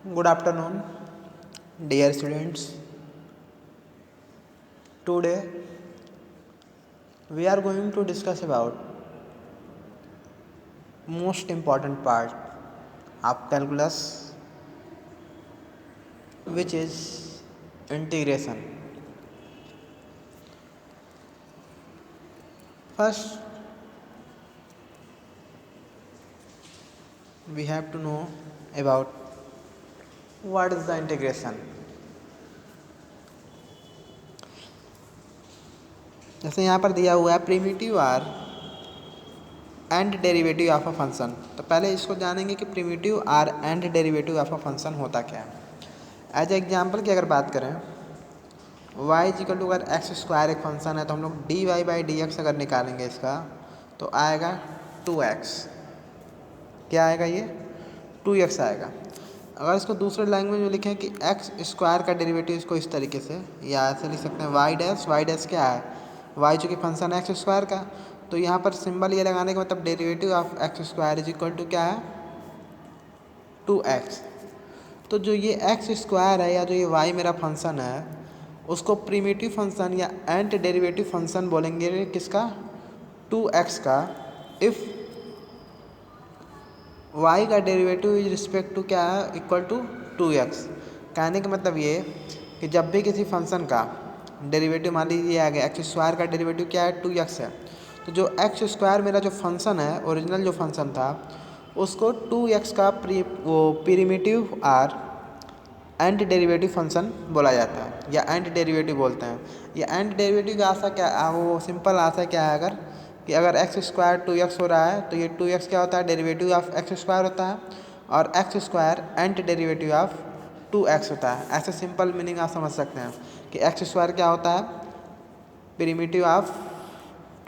Good afternoon, dear students. Today we are going to discuss about most important part of calculus, which is integration. First, we have to know about what is the integration. जैसे यहाँ पर दिया हुआ है primitive or anti derivative of a function, तो पहले इसको जानेंगे कि primitive or anti derivative of a function होता क्या है। एज एग्जाम्पल की अगर बात करें, y इजिकल टू अगर एक्स स्क्वायर एक फंक्शन है तो हम लोग D Y by D X अगर निकालेंगे इसका तो आएगा 2x। क्या आएगा ये 2x आएगा। अगर इसको दूसरे लैंग्वेज में लिखें कि एक्स स्क्वायर का डेरिवेटिव इसको इस तरीके से या ऐसे लिख सकते हैं वाई डैश क्या है, वाई चूँकि फंक्शन है एक्स स्क्वायर का, तो यहाँ पर सिंबल ये लगाने का मतलब derivative of X square is equal to क्या है 2x। तो जो ये एक्स स्क्वायर है या जो ये वाई मेरा फंक्शन है उसको प्रिमिटिव फंक्शन या एंट डेरिवेटिव फंक्शन बोलेंगे किसका 2x का, इफ़ y का डेरिवेटिव इज रिस्पेक्ट टू क्या है इक्वल टू 2x। कहने का मतलब ये कि जब भी किसी फंक्शन का डेरिवेटिव मान लीजिए आ गया एक्स स्क्वायर का डेरिवेटिव क्या है 2x है, तो जो एक्स स्क्वायर मेरा जो फंक्शन है ओरिजिनल जो फंक्शन था उसको 2x का primitive or anti derivative function बोला जाता है या एंट डेरिवेटिव बोलते हैं। या एंट डेरिवेटिव का आशा क्या वो सिंपल आशा क्या है अगर कि अगर एक्स स्क्वायर 2x हो रहा है तो ये 2x क्या होता है डेरिवेटिव ऑफ एक्स स्क्वायर होता है और x square ant derivative of 2x होता है। ऐसे सिंपल मीनिंग आप समझ सकते हैं कि एक्स स्क्वायर क्या होता है प्रिमिटिव ऑफ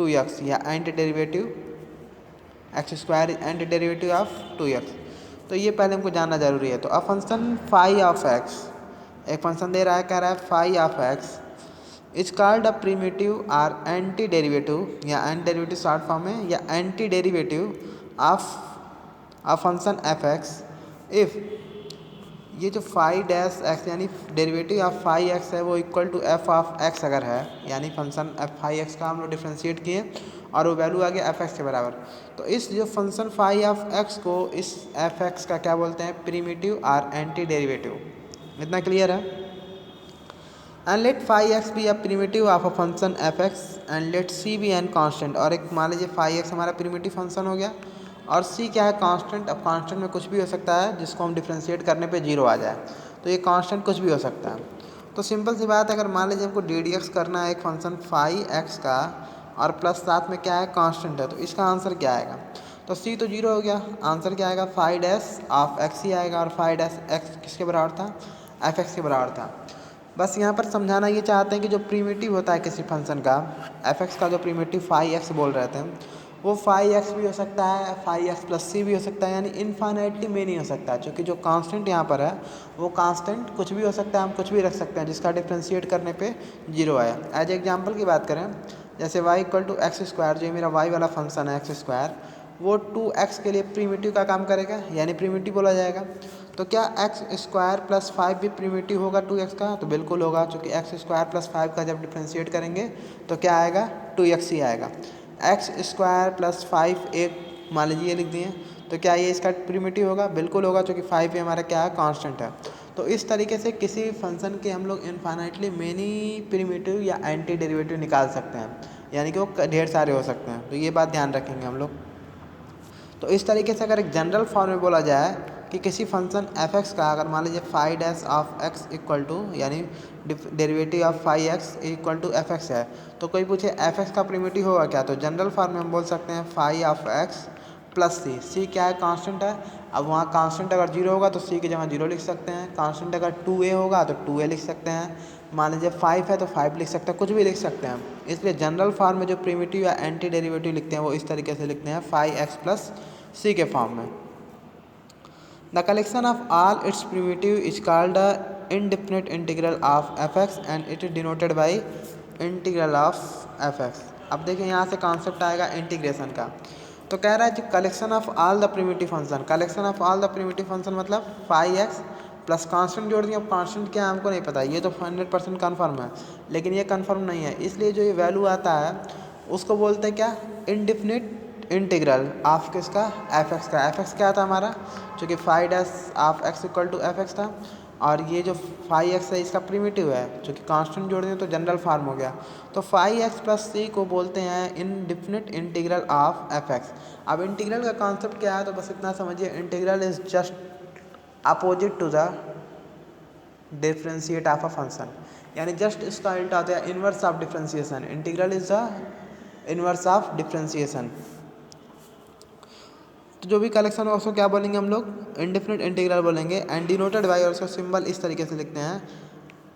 2x या antiderivative x square and derivative of 2x। तो ये पहले हमको जानना जरूरी है। तो अब फंक्शन फाई ऑफ एक्स, एक फंक्शन दे रहा है कह रहा है phi of X is called a primitive or anti derivative या एंटी डेरिवेटिव शॉर्ट फॉर्म में या anti derivative of a function F X if ये जो फाई डैश एक्स यानी डेरिवेटिव ऑफ फाई एक्स है वो equal to F of X अगर है, यानी फंक्शन एफ फाई एक्स का हम लोग डिफ्रेंशिएट किए और वो वैल्यू आ गया एफ एक्स के बराबर, तो इस जो फंक्शन फाई ऑफ एक्स को इस एफ एक्स का क्या बोलते हैं प्रिमिटिव आर एंटी डेरिवेटिव। इतना क्लियर है। And let phi X be a primitive of a function F X and let C be an constant, और एक मान लीजिए फाई एक्स हमारा प्रिमिटिव फंक्शन हो गया और सी क्या है कांस्टेंट। अब कांस्टेंट में कुछ भी हो सकता है जिसको हम डिफ्रेंशिएट करने पे जीरो आ जाए, तो ये कांस्टेंट कुछ भी हो सकता है। तो सिंपल सी बात है, अगर मान लीजिए हमको डी डी एक्स करना है एक फंक्शन फाई एक्स का और प्लस साथ में क्या है कांस्टेंट है, तो इसका आंसर क्या आएगा। तो सी तो जीरो हो गया, आंसर क्या आएगा फाई डैश ऑफ एक्स ही आएगा और फाई डैश एक्स किसके बराबर था एफ एक्स के बराबर था। बस यहाँ पर समझाना ये चाहते हैं कि जो प्रीमिटिव होता है किसी फंक्शन का एफ एक्स का जो प्रीमिटिव फाई एक्स बोल रहे थे वो फाई एक्स भी हो सकता है फाई एक्स प्लस सी भी हो सकता है, यानी इनफाइनाइटली में नहीं हो सकता, क्योंकि जो कांस्टेंट यहाँ पर है वो कांस्टेंट कुछ भी हो सकता है, हम कुछ भी रख सकते हैं जिसका डिफ्रेंशिएट करने पे जीरो आया। एज एग्जांपल की बात करें जैसे y equal to X square, जो मेरा y वाला फंक्शन है एक्स स्क्वायर, वो 2x के लिए प्रीमिटिव का काम करेगा यानी प्रीमिटिव बोला जाएगा। तो क्या एक्स स्क्वायर प्लस 5 भी प्रीमिटिव होगा 2x का, तो बिल्कुल होगा, क्योंकि एक्स स्क्वायर प्लस 5 का जब डिफ्रेंशिएट करेंगे तो क्या आएगा 2x ही आएगा। एक्स स्क्वायर प्लस 5 एक मान लीजिए ये लिख दिए, तो क्या ये इसका प्रीमिटिव होगा, बिल्कुल होगा, क्योंकि 5 भी हमारा क्या है कांस्टेंट है। तो इस तरीके से किसी फंक्शन के हम लोग इनफाइनाइटली मेनी प्रीमिटिव या एंटी डेरिवेटिव निकाल सकते हैं, यानी कि वो ढेर सारे हो सकते हैं, तो ये बात ध्यान रखेंगे हम लोग। तो इस तरीके से अगर एक जनरल फॉर्म में बोला जाए कि किसी फंक्शन एफ एक्स का अगर मान लीजिए phi dash of x equal to यानी derivative of phi x equal to F x है, तो कोई पूछे एफ एक्स का प्रीमिटिव होगा क्या, तो जनरल फॉर्म में हम बोल सकते हैं फाई ऑफ एक्स प्लस सी। सी क्या है कांस्टेंट है, अब वहाँ कांस्टेंट अगर जीरो होगा तो सी की जगह जीरो लिख सकते हैं, कांस्टेंट अगर 2a होगा तो 2a लिख सकते हैं, मान लीजिए 5 है तो 5 लिख सकते हैं, कुछ भी लिख सकते हैं। इसलिए जनरल फॉर्म में जो प्रीमिटिव या एंटी डेरिवेटिव लिखते हैं वो इस तरीके से लिखते हैं फाई एक्स प्लस सी के फॉर्म में। The collection of all it's primitive is called the indefinite integral of F X and it is denoted by integral of F X. अब देखिए यहाँ से कॉन्सेप्ट आएगा इंटीग्रेशन का। तो कह रहा है कि collection of all the primitive function, collection of all the primitive function मतलब फाई एक्स प्लस कांस्टेंट जोड़ दिया। अब कांस्टेंट क्या है हमको नहीं पता, ये तो 100% कन्फर्म है, लेकिन ये कन्फर्म नहीं है, इसलिए जो ये वैल्यू आता है उसको बोलते हैं क्या, इनडिफिनिट इंटीग्रल ऑफ किसका, एफ एक्स का। एफ एक्स क्या था हमारा, चूँकि phi dash of x equal to F X था, और ये जो फाइव एक्स है इसका प्रिमिटिव है, चूँकि कांस्टेंट जोड़ दें तो जनरल फार्म हो गया। तो फाइव एक्स प्लस सी को बोलते हैं indefinite integral of F X. अब इंटीग्रल का कॉन्सेप्ट क्या है, तो बस इतना समझिए, integral is just opposite to the differentiate of a function, यानी जस्ट इसका उल्टा होता है, inverse of differentiation. Integral is the inverse of differentiation. तो जो भी कलेक्शन है उसको क्या बोलेंगे हम लोग, इंडिफिनिट इंटीग्रल बोलेंगे। एंड डिनोटेड बाय, और उसका सिंबल इस तरीके से लिखते हैं,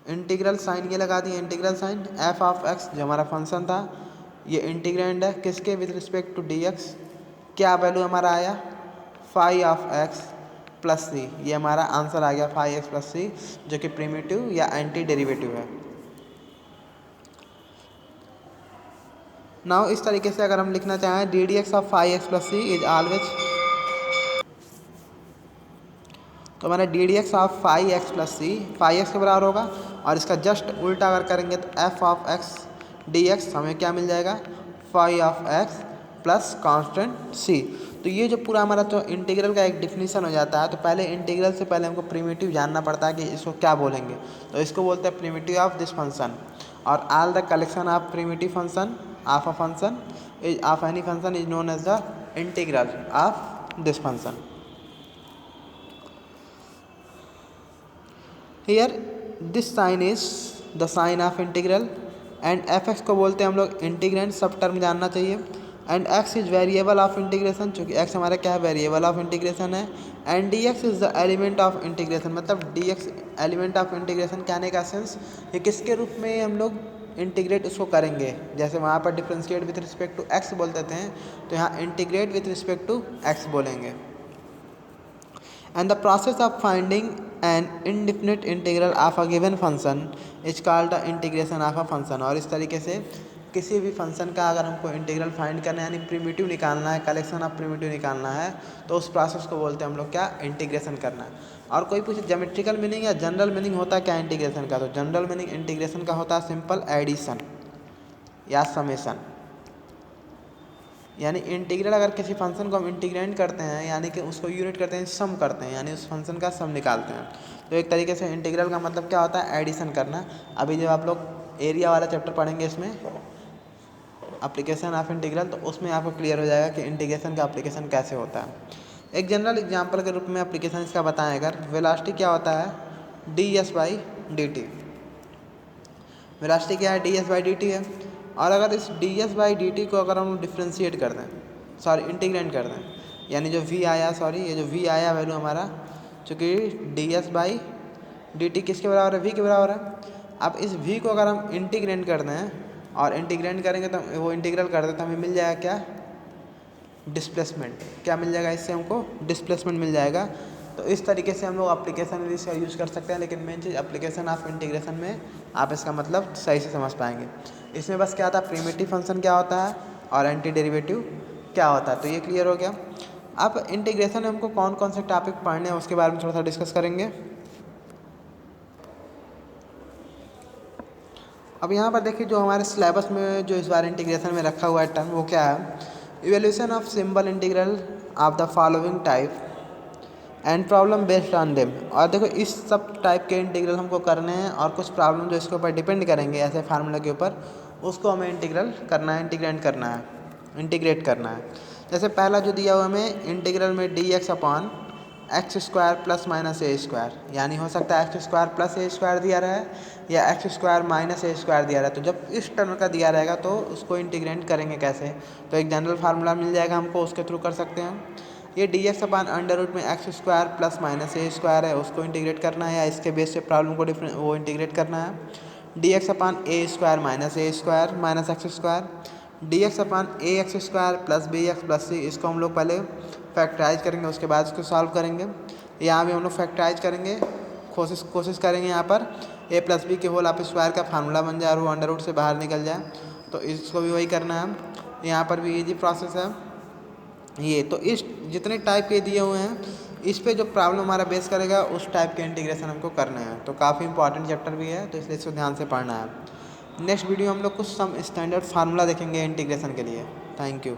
इंटीग्रल साइन ये लगा दिए, integral sign F of X जो हमारा फंक्शन था, ये इंटीग्रेंड है किसके, with respect to D X. क्या वैल्यू हमारा आया, phi of x plus C, ये हमारा आंसर आ गया, फाइव एक्स प्लस सी, जो कि प्रिमिटिव या एंटी डेरिवेटिव है। नाउ इस तरीके से अगर हम लिखना चाहें, D D X of phi X plus C is always, तो हमारा D D X of phi X plus C phi X के बराबर होगा, और इसका जस्ट उल्टा अगर करेंगे तो f of x d x हमें क्या मिल जाएगा, phi of x plus constant C. तो ये जो पूरा हमारा तो इंटीग्रल का एक डिफिनीशन हो जाता है। तो पहले इंटीग्रल से पहले हमको प्रिमिटिव जानना पड़ता है कि इसको क्या बोलेंगे, तो इसको बोलते हैं प्रिमिटिव ऑफ दिस फंक्शन। और all the collection of primitive function of a function is of any function is known as the integral of this function. Here this sign is the sign of integral, and F X को बोलते हैं हम लोग integrand, सब term जानना चाहिए। And x is variable of integration, चूँकि x हमारा क्या है, वेरिएबल ऑफ इंटीग्रेशन है। And d x is the element of integration, मतलब d x element of integration कहने का सेंस, ये किसके रूप में हम लोग इंटीग्रेट उसको करेंगे, जैसे वहाँ पर differentiate with respect to X बोल देते हैं, तो यहाँ integrate with respect to X बोलेंगे। And the process of finding an indefinite integral of a given function is called the integration of a function। और इस तरीके से किसी भी फंक्शन का अगर हमको इंटीग्रल फाइंड करना है, यानी प्रिमिटिव निकालना है, कलेक्शन ऑफ प्रिमिटिव निकालना है, तो उस प्रोसेस को बोलते हैं हम लोग क्या, इंटीग्रेशन करना है। और कोई पूछे ज्योमेट्रिकल मीनिंग या जनरल मीनिंग होता है क्या इंटीग्रेशन का, तो जनरल मीनिंग इंटीग्रेशन का होता है सिंपल एडिशन या समेशन। यानी इंटीग्रल अगर किसी फंक्शन को हम इंटीग्रेट करते हैं, यानी कि उसको यूनिट करते हैं, सम करते हैं, यानी उस फंक्शन का सम निकालते हैं, तो एक तरीके से इंटीग्रल का मतलब क्या होता है, एडिशन करना। अभी जब आप लोग एरिया वाला चैप्टर पढ़ेंगे इसमें एप्लीकेशन ऑफ इंटीग्रल, तो उसमें आपको क्लियर हो जाएगा कि इंटीग्रेशन का एप्लीकेशन कैसे होता है। एक जनरल एग्जाम्पल के रूप में एप्लीकेशन इसका बताएं, अगर वेलोसिटी क्या होता है, D S by D T. Velocity क्या है, D S by D T है। और अगर इस D S by D T को अगर हम डिफ्रेंशिएट कर दें, सॉरी इंटीग्रेट कर दें, यानी जो v आया, सॉरी ये जो v आया वैल्यू हमारा, चूँकि D S by D T किसके बराबर है, v के बराबर है। अब इस v को अगर हम इंटीग्रेट कर दें, और इंटीग्रेट करेंगे तो वो इंटीग्रल कर दें तो हमें मिल जाएगा क्या, डिस्प्लेसमेंट। क्या मिल जाएगा इससे हमको, डिस्प्लेसमेंट मिल जाएगा। तो इस तरीके से हम लोग एप्लीकेशन में इसका यूज़ कर सकते हैं, लेकिन main cheese application of integration में आप इसका मतलब सही से समझ पाएंगे। इसमें बस क्या था, प्रिमिटिव फंक्शन क्या होता है और एंटी डेरिवेटिव क्या होता है, तो ये क्लियर हो गया। अब इंटीग्रेशन में हमको कौन कौन से टॉपिक पढ़ने हैं उसके बारे में थोड़ा सा डिस्कस करेंगे। अब यहाँ पर देखिए, जो हमारे सिलेबस में जो इस बार इंटीग्रेशन में रखा हुआ है टर्म, वो क्या है, evaluation of simple integral of the following type and problem based on them. और देखो इस सब टाइप के इंटीग्रल हमको करने हैं, और कुछ प्रॉब्लम जो इसके ऊपर डिपेंड करेंगे ऐसे फार्मूला के ऊपर, उसको हमें इंटीग्रल करना है, इंटीग्रेट करना है। जैसे पहला जो दिया हुआ हमें इंटीग्रल में d x upon x square plus minus ए स्क्वायर, यानी हो सकता है x square plus a square दिया रहा है या एक्स स्क्वायर माइनस ए स्क्वायर दिया रहा है। तो जब इस टर्म का दिया रहेगा तो उसको इंटीग्रेट करेंगे कैसे, तो एक जनरल फार्मूला मिल जाएगा हमको, उसके थ्रू कर सकते हैं। ये D x upon under root में एक्स स्क्वायर प्लस माइनस ए स्क्वायर है, उसको इंटीग्रेट करना है, या इसके बेस से प्रॉब्लम को वो इंटीग्रेट करना है। D x upon a square minus x square, d x upon a x square plus b x plus c, इसको हम लोग पहले फैक्टराइज करेंगे, उसके बाद इसको सॉल्व करेंगे। यहाँ भी हम लोग फैक्टराइज करेंगे, कोशिश करेंगे यहाँ पर ए प्लस बी के होल ऑफ स्क्वायर का फार्मूला बन जाए और वो अंडर रूट से बाहर निकल जाए, तो इसको भी वही करना है। यहाँ पर भी इजी प्रोसेस है ये। तो इस जितने टाइप के दिए हुए हैं इस पे जो प्रॉब्लम हमारा बेस करेगा उस टाइप के इंटीग्रेशन हमको करना है। तो काफ़ी इंपॉर्टेंट चैप्टर भी है, तो इसलिए इसको ध्यान से पढ़ना है। नेक्स्ट वीडियो हम लोग कुछ सम स्टैंडर्ड फार्मूला देखेंगे इंटीग्रेशन के लिए। Thank you.